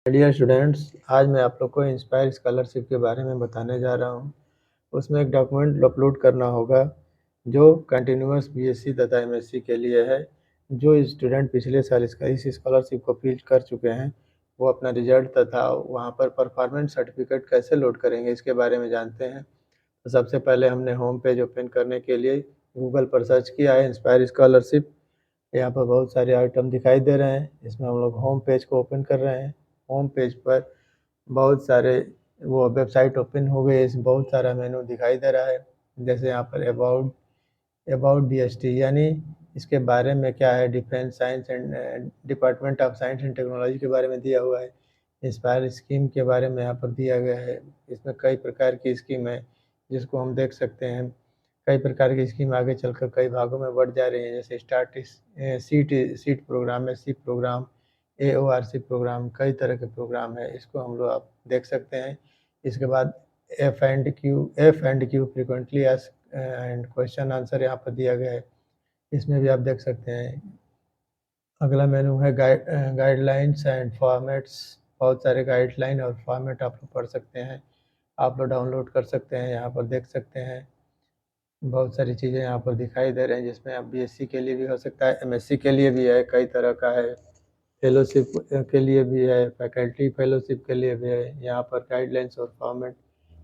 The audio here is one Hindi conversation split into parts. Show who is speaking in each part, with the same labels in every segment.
Speaker 1: डियर स्टूडेंट्स, आज मैं आप लोग को इंस्पायर स्कॉलरशिप के बारे में बताने जा रहा हूँ। उसमें एक डॉक्यूमेंट अपलोड करना होगा जो कंटिन्यूअस बीएससी तथा एमएससी के लिए है। जो स्टूडेंट पिछले साल इस स्कॉलरशिप को फिल कर चुके हैं, वो अपना रिजल्ट तथा वहाँ पर परफॉर्मेंस सर्टिफिकेट कैसे लोड करेंगे, इसके बारे में जानते हैं। तो सबसे पहले हमने होम पेज ओपन करने के लिए गूगल पर सर्च किया है इंस्पायर स्कॉलरशिप। यहाँ पर बहुत सारे आइटम दिखाई दे रहे हैं। इसमें हम लोग होम पेज को ओपन कर रहे हैं। होम पेज पर बहुत सारे वो वेबसाइट ओपन हो गई, इसमें बहुत सारा मेनू दिखाई दे रहा है। जैसे यहाँ पर अबाउट अबाउट डीएसटी, यानी इसके बारे में क्या है, defence science and department of science and technology के बारे में दिया हुआ है। इंस्पायर स्कीम के बारे में यहाँ पर दिया गया है। इसमें कई प्रकार की स्कीम है जिसको हम देख सकते हैं। कई प्रकार की स्कीम आगे चलकर कई भागों में बढ़ जा रही है। जैसे सीट प्रोग्राम है, सिप प्रोग्राम, एओआरसी प्रोग्राम, कई तरह के प्रोग्राम है। इसको हम लोग आप देख सकते हैं। इसके बाद F and Q frequently asked and question answer यहाँ पर दिया गया है। इसमें भी आप देख सकते हैं। अगला मेनू है गाइडलाइंस एंड फॉर्मेट्स। बहुत सारे गाइडलाइन और फॉर्मेट आप लोग पढ़ सकते हैं, आप लोग डाउनलोड कर सकते हैं, यहाँ पर देख सकते हैं। बहुत सारी चीज़ें यहाँ पर दिखाई दे रही हैं जिसमें आप बीएससी के लिए भी हो सकता है, एमएससी के लिए भी है, कई तरह का है। फेलोशिप के लिए भी है, फैकल्टी फेलोशिप के लिए भी है। यहाँ पर गाइडलाइंस और फॉर्मेट।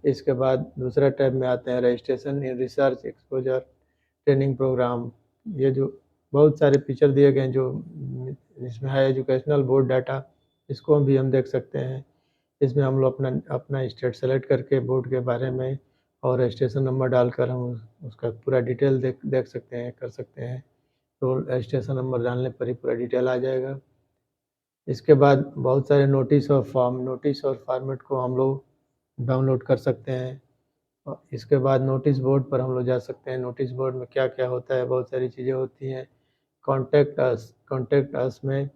Speaker 1: इसके बाद दूसरा टैब में आते हैं registration in research exposure training programme. ये जो बहुत सारे फीचर दिए गए हैं जो इसमें है एजुकेशनल बोर्ड डाटा, इसको भी हम देख सकते हैं। इसमें हम लोग अपना अपना स्टेट सेलेक्ट करके बोर्ड के बारे में और रजिस्ट्रेशन नंबर डालकर हम उसका पूरा डिटेल देख सकते हैं, कर सकते हैं। तो रजिस्ट्रेशन नंबर डालने पर ही पूरा डिटेल आ जाएगा। इसके बाद बहुत सारे नोटिस और फॉर्मेट को हम लोग डाउनलोड कर सकते हैं। और इसके बाद नोटिस बोर्ड पर हम लोग जा सकते हैं। नोटिस बोर्ड में क्या क्या होता है, बहुत सारी चीज़ें होती हैं। कॉन्टैक्ट अस में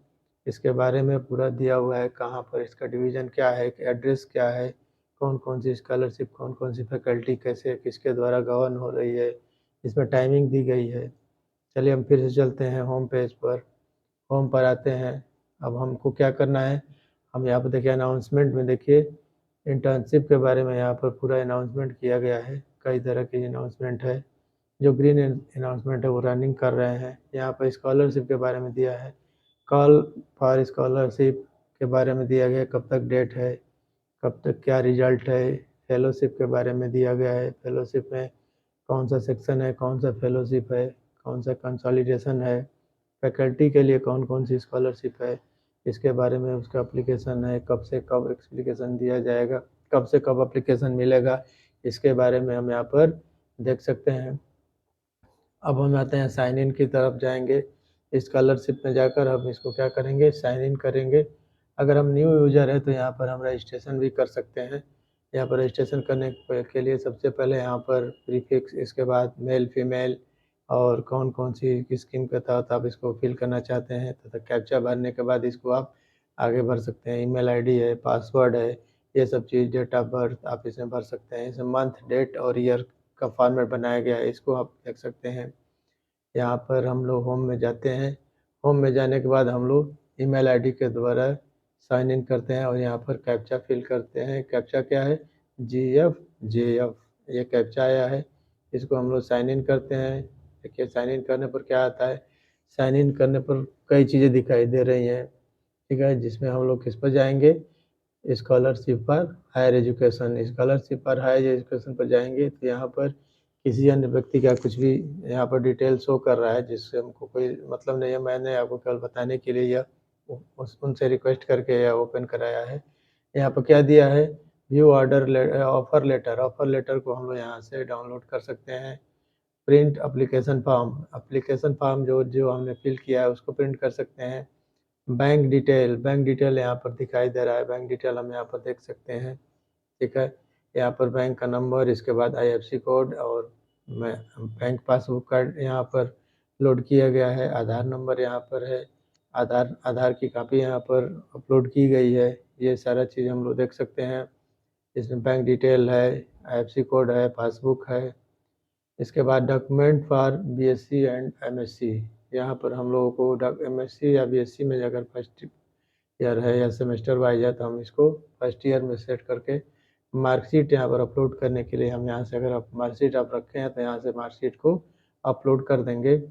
Speaker 1: इसके बारे में पूरा दिया हुआ है, कहाँ पर इसका डिवीज़न क्या है, एड्रेस क्या है, कौन कौन सी स्कॉलरशिप, कौन कौन सी फैकल्टी कैसे किसके द्वारा गवर्न हो रही है। इसमें टाइमिंग दी गई है। चलिए हम फिर से चलते हैं होम पेज पर। होम पर आते हैं। अब हमको क्या करना है, हम यहाँ पर देखिए अनाउंसमेंट में देखिए इंटर्नशिप के बारे में यहाँ पर पूरा अनाउंसमेंट किया गया है। कई तरह की अनाउंसमेंट है। जो ग्रीन अनाउंसमेंट है वो रनिंग कर रहे हैं। यहाँ पर स्कॉलरशिप के बारे में दिया है। कॉल फॉर स्कॉलरशिप के बारे में दिया गया है, कब तक डेट है, कब तक क्या रिजल्ट है। फेलोशिप के बारे में दिया गया है, फेलोशिप में कौन सा सेक्शन है, कौन सा फेलोशिप है, कौन सा कंसोलिडेशन है। फैकल्टी के लिए कौन कौन सी स्कॉलरशिप है, इसके बारे में उसका एप्लीकेशन है, कब से कब एप्लीकेशन दिया जाएगा, कब से कब एप्लीकेशन मिलेगा, इसके बारे में हम यहाँ पर देख सकते हैं। अब हम आते हैं साइन इन की तरफ जाएंगे। स्कॉलरशिप में जाकर हम इसको क्या करेंगे, साइन इन करेंगे। अगर हम न्यू यूज़र है तो यहाँ पर हम रजिस्ट्रेशन भी कर सकते हैं। यहाँ पर रजिस्ट्रेशन करने के लिए सबसे पहले यहाँ पर प्रीफिक्स, इसके बाद मेल फीमेल और कौन कौन सी स्कीम के तहत आप इसको फिल करना चाहते हैं तथा कैप्चा भरने के बाद इसको आप आगे भर सकते हैं। ईमेल आईडी है, पासवर्ड है, ये सब चीज़, डेट ऑफ बर्थ आप इसमें भर सकते हैं। इसमें मंथ, डेट और ईयर का फॉर्मेट बनाया गया है, इसको आप देख सकते हैं। यहाँ पर हम लोग होम में जाते हैं। होम में जाने के बाद हम लोग ईमेल आईडी के द्वारा साइन इन करते हैं और यहाँ पर कैप्चा फिल करते हैं। कैप्चा क्या है, GFJF, ये कैप्चा आया है। इसको हम लोग साइन इन करते हैं। देखिए साइन इन करने पर क्या आता है, साइन इन करने पर कई चीज़ें दिखाई दे रही हैं, ठीक है। जिसमें हम लोग किस पर जाएंगे, स्कॉलरशिप पर हायर एजुकेशन, स्कॉलरशिप पर हायर एजुकेशन पर जाएंगे तो यहाँ पर किसी अन्य व्यक्ति का कुछ भी यहाँ पर डिटेल शो कर रहा है जिससे हमको कोई मतलब नहीं है। मैंने आपको केवल बताने के लिए यह उनसे रिक्वेस्ट करके यह ओपन कराया है। यहाँ पर क्या दिया है, व्यू ऑफर लेटर को हम लोग यहाँ से डाउनलोड कर सकते हैं। प्रिंट एप्लीकेशन फॉर्म जो जो हमने फिल किया है उसको प्रिंट कर सकते हैं। बैंक डिटेल यहाँ पर दिखाई दे रहा है, बैंक डिटेल हम यहाँ पर देख सकते हैं, ठीक है। यहाँ पर बैंक का नंबर, इसके बाद IFSC कोड और मैं बैंक पासबुक कार्ड यहाँ पर लोड किया गया है। आधार नंबर यहाँ पर है, आधार की कॉपी यहाँ पर अपलोड की गई है। ये सारा चीज़ हम लोग देख सकते हैं। इसमें बैंक डिटेल है, IFSC कोड है, पासबुक है। इसके बाद document for BSc and MSc, यहाँ पर हम लोगों को MSc या BSc में अगर फर्स्ट ईयर है या सेमेस्टर वाइज है, तो हम इसको फर्स्ट ईयर में सेट करके मार्कशीट यहाँ पर अपलोड करने के लिए हम यहाँ से, अगर आप मार्कशीट आप रखे हैं तो यहाँ से मार्कशीट को अपलोड कर देंगे।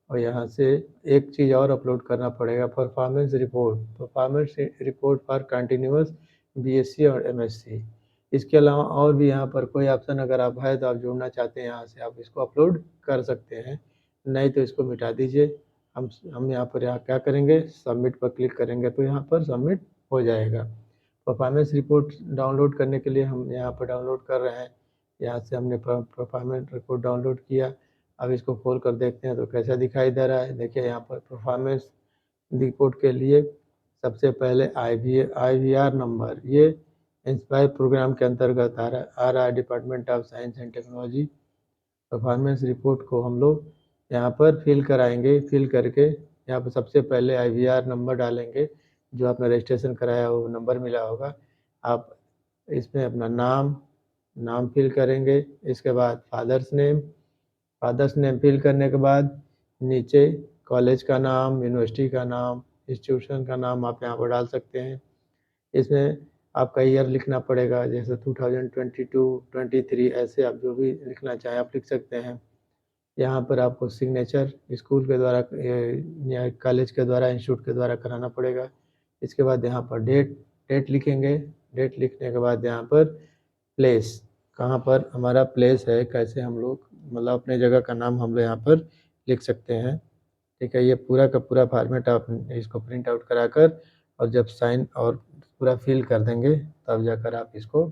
Speaker 1: और यहाँ से एक चीज़ और अपलोड करना पड़ेगा, performance report for continuous BSc और एमएससी। इसके अलावा और भी यहाँ पर कोई ऑप्शन अगर आप है तो आप जोड़ना चाहते हैं, यहाँ से आप इसको अपलोड कर सकते हैं, नहीं तो इसको मिटा दीजिए। हम यहाँ पर क्या करेंगे, सबमिट पर क्लिक करेंगे तो यहाँ पर सबमिट हो जाएगा। परफॉर्मेंस रिपोर्ट डाउनलोड करने के लिए हम यहाँ पर डाउनलोड कर रहे हैं। यहाँ से हमने परफॉर्मेंस रिपोर्ट डाउनलोड किया। अब इसको खोल कर देखते हैं तो कैसा दिखाई दे रहा है। देखिए यहाँ पर परफॉर्मेंस रिपोर्ट के लिए सबसे पहले IVR नंबर, ये इंस्पायर प्रोग्राम के अंतर्गत आ रहा है, department of science and technology. Performance report को हम लोग यहाँ पर फिल कराएंगे। फिल करके यहाँ पर सबसे पहले IVR नंबर डालेंगे, जो आपने रजिस्ट्रेशन कराया वो नंबर मिला होगा। आप इसमें अपना नाम फिल करेंगे। इसके बाद फादर्स नेम फिल करने के बाद नीचे कॉलेज का नाम, यूनिवर्सिटी का नाम, इंस्टीट्यूशन का नाम आप यहाँ पर डाल सकते हैं। इसमें आपका ईयर लिखना पड़ेगा, जैसे 2022, 23 ऐसे आप जो भी लिखना चाहें आप लिख सकते हैं। यहाँ पर आपको सिग्नेचर स्कूल के द्वारा या कॉलेज के द्वारा, इंस्टीट्यूट के द्वारा कराना पड़ेगा। इसके बाद यहाँ पर डेट लिखेंगे। डेट लिखने के बाद यहाँ पर प्लेस, कहाँ पर हमारा प्लेस है, कैसे हम लोग मतलब अपने जगह का नाम हम लोग यहाँ पर लिख सकते हैं। ठीक है, ये पूरा का पूरा फॉर्मेट आप इसको प्रिंट आउट कराकर और जब साइन और पूरा फिल कर देंगे तब जाकर आप इसको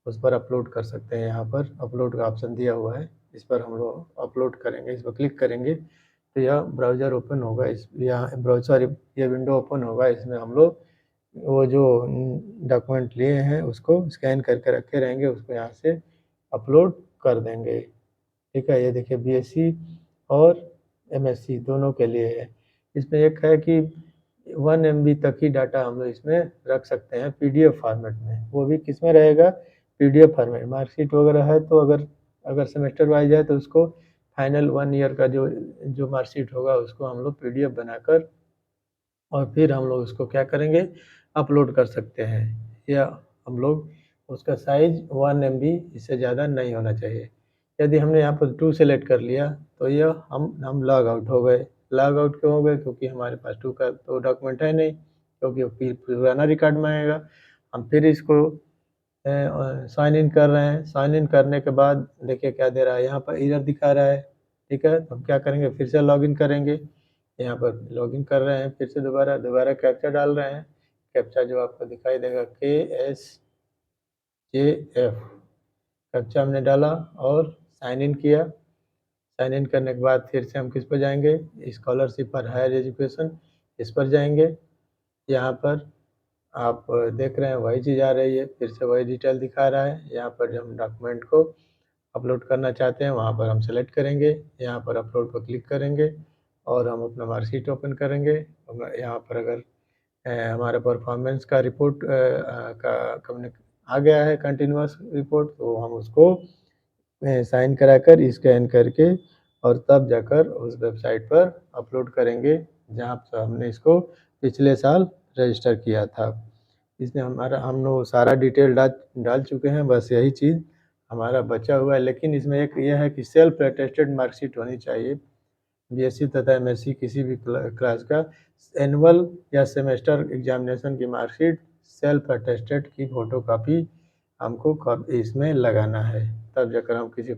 Speaker 1: उस पर अपलोड कर सकते हैं। यहाँ पर अपलोड का ऑप्शन दिया हुआ है, इस पर हम लोग अपलोड करेंगे। इस पर क्लिक करेंगे तो यह ब्राउज़र ओपन होगा। यहाँ ब्राउज़र ये विंडो ओपन होगा। इसमें हम लोग वो जो डॉक्यूमेंट लिए हैं उसको स्कैन करके रखे रहेंगे, उसको यहाँ से अपलोड कर देंगे। ठीक है, ये देखिए बीएससी और एमएससी दोनों के लिए है। इसमें एक है कि 1 MB तक ही डाटा हम लोग इसमें रख सकते हैं पीडीएफ फॉर्मेट में। वो भी किस में रहेगा, पीडीएफ फॉर्मेट। मार्कशीट वगैरह है तो अगर सेमेस्टर वाइज है तो उसको फाइनल 1 ईयर का जो मार्कशीट होगा उसको हम लोग पीडीएफ बनाकर और फिर हम लोग उसको क्या करेंगे, अपलोड कर सकते हैं। या हम लोग उसका साइज़ 1 MB, इससे ज़्यादा नहीं होना चाहिए। यदि हमने यहाँ पर 2 सेलेक्ट कर लिया तो यह हम लॉग आउट हो गए। लॉग आउट क्यों हो गए, क्योंकि हमारे पास 2 का तो डॉक्यूमेंट है नहीं, क्योंकि वो पुराना रिकॉर्ड में आएगा। हम फिर इसको साइन इन कर रहे हैं। साइन इन करने के बाद देखिए क्या दे रहा है, यहाँ पर एरर दिखा रहा है। ठीक है, हम क्या करेंगे, फिर से लॉगिन करेंगे। यहाँ पर लॉगिन कर रहे हैं, फिर से दोबारा कैप्चा डाल रहे हैं। कैप्चा जो आपको दिखाई देगा KSJF, कैप्चा हमने डाला और साइन इन किया। साइन इन करने के बाद फिर से हम किस पर जाएंगे, स्कॉलरशिप फॉर हायर एजुकेशन, इस पर जाएंगे। यहाँ पर आप देख रहे हैं वही चीज़ आ रही है, फिर से वही डिटेल दिखा रहा है। यहाँ पर जब हम डॉक्यूमेंट को अपलोड करना चाहते हैं वहाँ पर हम सेलेक्ट करेंगे, यहाँ पर अपलोड पर क्लिक करेंगे और हम अपना मार्कशीट ओपन करेंगे। यहाँ पर अगर हमारा परफॉर्मेंस का रिपोर्ट का आ गया है कंटिन्यूअस रिपोर्ट, तो हम उसको साइन कराकर स्कैन करके और तब जाकर उस वेबसाइट पर अपलोड करेंगे जहाँ पर हमने इसको पिछले साल रजिस्टर किया था। इसमें हम लोग सारा डिटेल डाल चुके हैं, बस यही चीज़ हमारा बचा हुआ है। लेकिन इसमें एक ये है कि सेल्फ अटेस्टेड मार्कशीट होनी चाहिए। बीएससी तथा एमएससी किसी भी क्लास का एनुअल या सेमेस्टर एग्जामिनेशन की मार्कशीट सेल्फ अटेस्टेड की फ़ोटोकॉपी हमको इसमें लगाना है, तब जाकर हम किसी